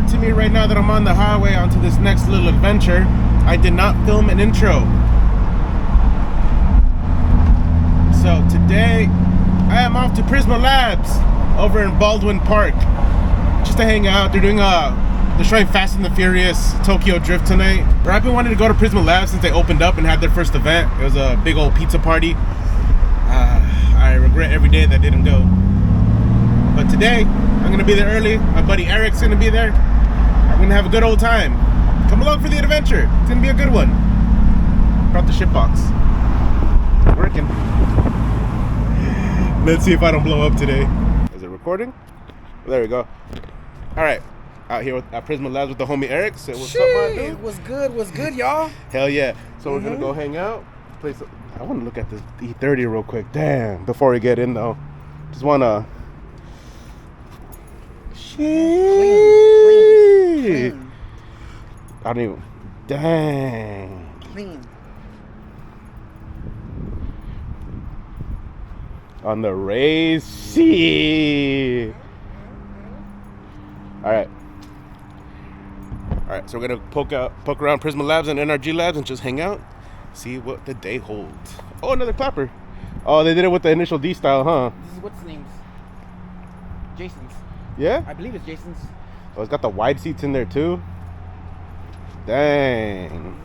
occurred to me right now that I'm on the highway onto this next little adventure. I did not film an intro. So today, I am off to PRISMA Labs over in Baldwin Park. Just to hang out. They're doing they're showing Fast and the Furious Tokyo Drift tonight. I've been wanting to go to PRISMA Labs since they opened up and had their first event. It was a big old pizza party. I regret every day that I didn't go. But today, I'm gonna be there early. My buddy Eric's gonna be there. I'm gonna have a good old time. Come along for the adventure. It's gonna be a good one. Brought the shit box. Working. Let's see if I don't blow up today. Is it recording? There we go. All right, out here at PRISMA Labs with the homie Eric. So what's up, my dude? What's good, y'all? Hell yeah. So we're gonna go hang out. I want to look at this E30 real quick. Damn. Before we get in though, just wanna. Clean. I don't even. Dang. Clean. On the race. All right, so we're gonna poke around PRISMA Labs and NRG Labs and just hang out, see what the day holds. Oh, another clapper. Oh, they did it with the initial D style, huh? This is what's the name's? Jason's. Yeah? I believe it's Jason's. Oh, it's got the wide seats in there too. Dang.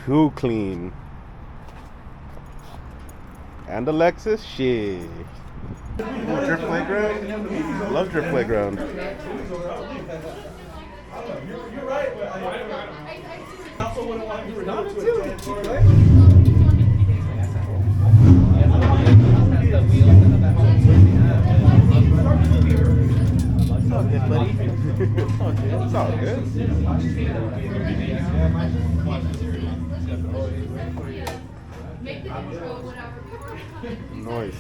Too clean. And the Lexus, shit. Oh, Drift Playground? Love Drift Playground. You're right, but I also wouldn't want to do it too. It's all good, buddy. It's all good. Nice.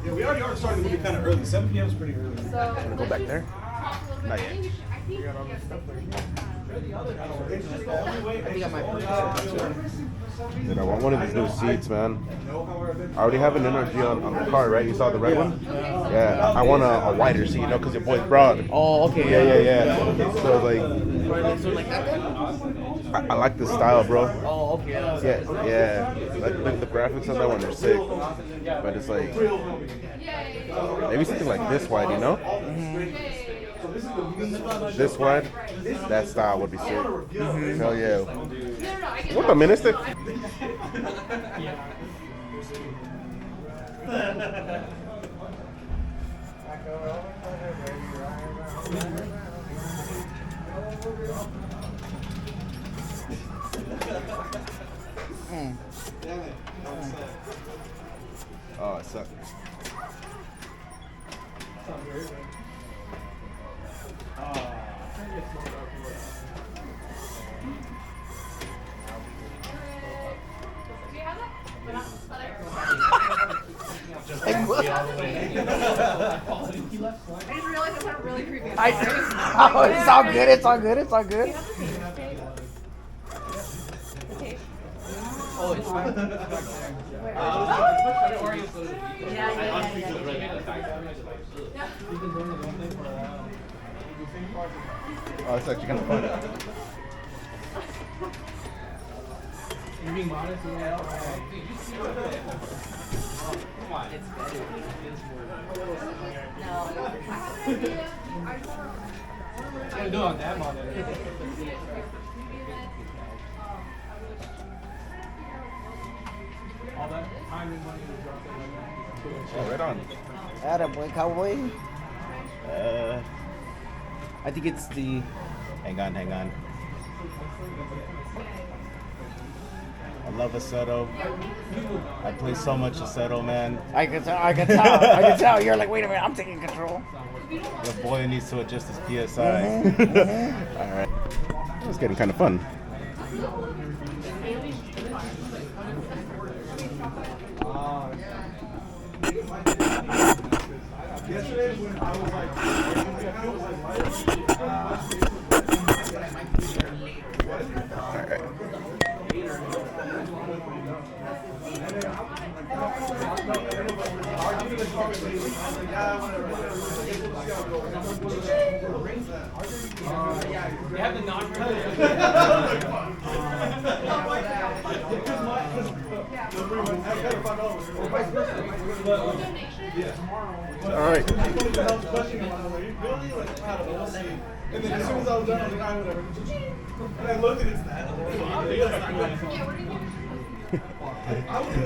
Yeah, we already are starting the movie kind of early. 7 p.m. is pretty early. Wanna go back there? Not yet. Dude, I want one of these new seats, man. I already have an NRG on the car, right? You saw the red one? Yeah. I want a wider seat, you know, because your boy's broad. Oh, okay. Yeah. So, like that then? I like this style, bro. Oh, okay. Yeah. Like the graphics on that one are sick. But it's like maybe something like this wide, you know? This wide, that style would be sick. Hell yeah. What a minute. Oh, it sucks. I just realized it sounded really creepy. Oh, it's all good. Oh, it's fine. Oh, it's actually kind of fun. You're being modest, you know? Come on. It's better. I'm gonna do it on that model. All that time and money to drop it. Oh, right on. Attaboy, cowboy. I think it's the. Hang on. I love Aceto. I play so much Aceto, man. I can tell. You're like, wait a minute, I'm taking control. The boy needs to adjust his PSI. All right. It's getting kind of fun. Yesterday when I was like, All right. They have the non-privileged. All right. And then as soon as I was done, I was like, alright, whatever. And I looked and it's that.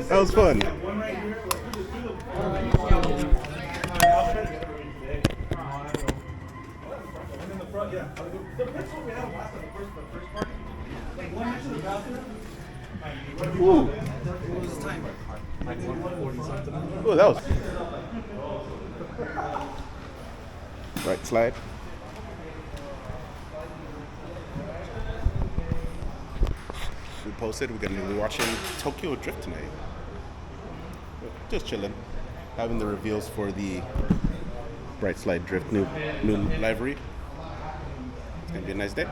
That was fun. One right here. Like, we just do the. And then the front, yeah. The pencil we had last time, the first part. Like one next to the bathroom. What was the timer? Like 140 something. Oh, that was. Right slide. We posted. We're gonna be watching Tokyo Drift tonight. Just chilling, having the reveals for the Bright Slide Drift new livery. It's gonna be a nice day.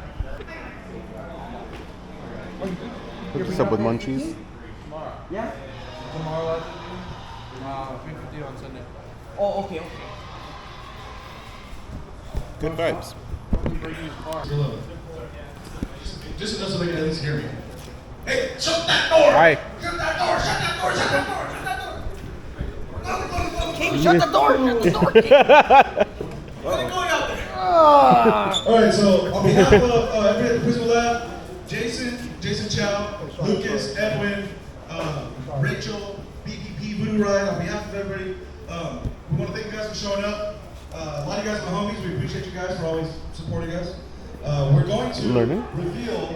Hook us up with munchies. Yeah? Tomorrow, 350 on Sunday. Oh, okay. Good vibes. Just enough so they can at least hear me. Hey, shut that door! Hi. Shut that door! Shut that door! Shut that door! Shut that door! Go, go, go, go. King, shut the door! Shut the door! What are you going out there? Alright, so on behalf of everybody at the PRISMA Lab, Jason Chow, Lucas, Edwin, Rachel, BPP, Voodoo Ride, on behalf of everybody, we want to thank you guys for showing up. A lot of you guys are my homies. We appreciate you guys for always supporting us. We're going to reveal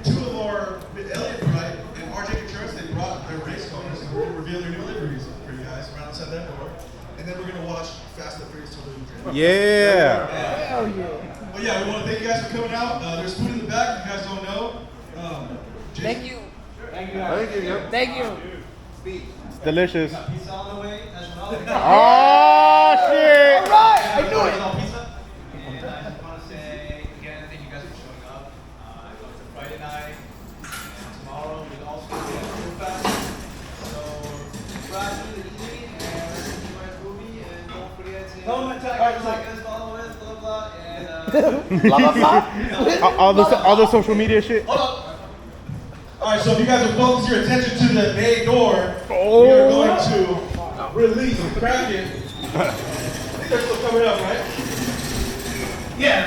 two of our Elliott Wright and RJ Contreras. They brought their race cars, and we're going to reveal their new liveries for you guys right outside that door. And then we're going to watch Fast and Furious Tokyo Drift. Yeah. Hell yeah. But yeah, we want to thank you guys for coming out. There's food in the back if you guys don't know. Thank you. Thank you. Thank you. It's delicious. Pizza on the way as well. Oh shit! All right, I knew it. And I just want to say again, thank you guys for showing up. It's a Friday night, and tomorrow we'll also be at Food Fest. So subscribe to the evening and listen to my movie, and don't forget to tag us, follow us, blah blah, and Blah, blah, blah. All the social media shit. Hold up. Alright, so if you guys will focus your attention to the bay door, we are going to release the Kraken. I think they're still coming up, right? Yeah.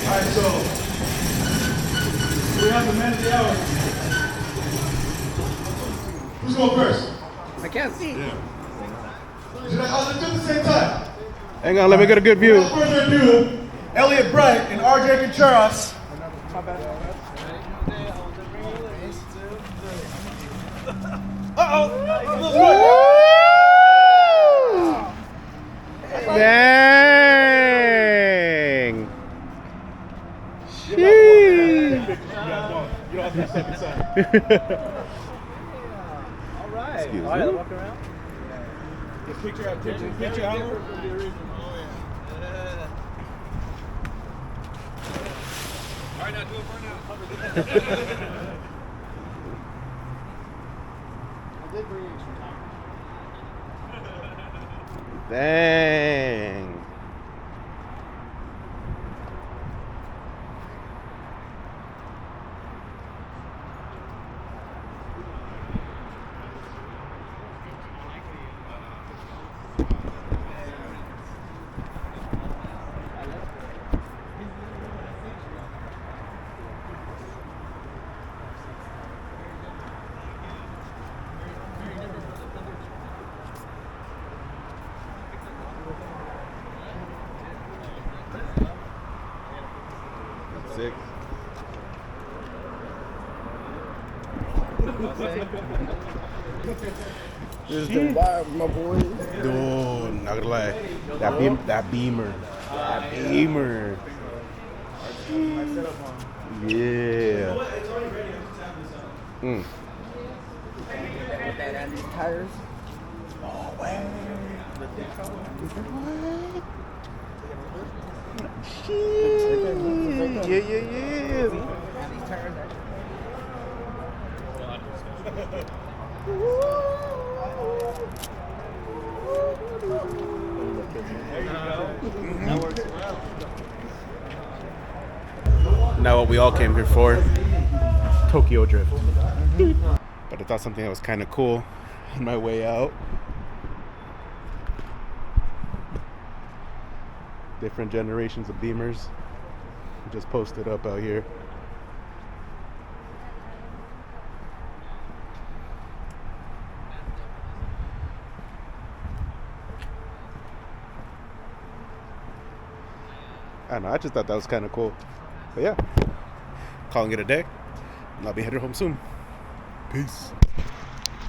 Alright, so we have the man of the hour. Who's going first? I can't see. Let's do it at the same time. Hang on, let me get a good view. Without further ado, Elliott Bright and RJ Contreras. Dang. Sheesh. Excuse me. Picture out. Alright, now do it for now. Dang. Sick. This is the vibe, my boy. Dude, not gonna lie. That beamer. Yeah. Mm. With that and these tires. Oh, wow. Shit. Yeah. And these tires. Now what we all came here for, Tokyo Drift. But I thought something that was kind of cool on my way out. Different generations of Beamers. Just posted up out here. I don't know, I just thought that was kind of cool. But yeah, calling it a day, and I'll be headed home soon. Peace.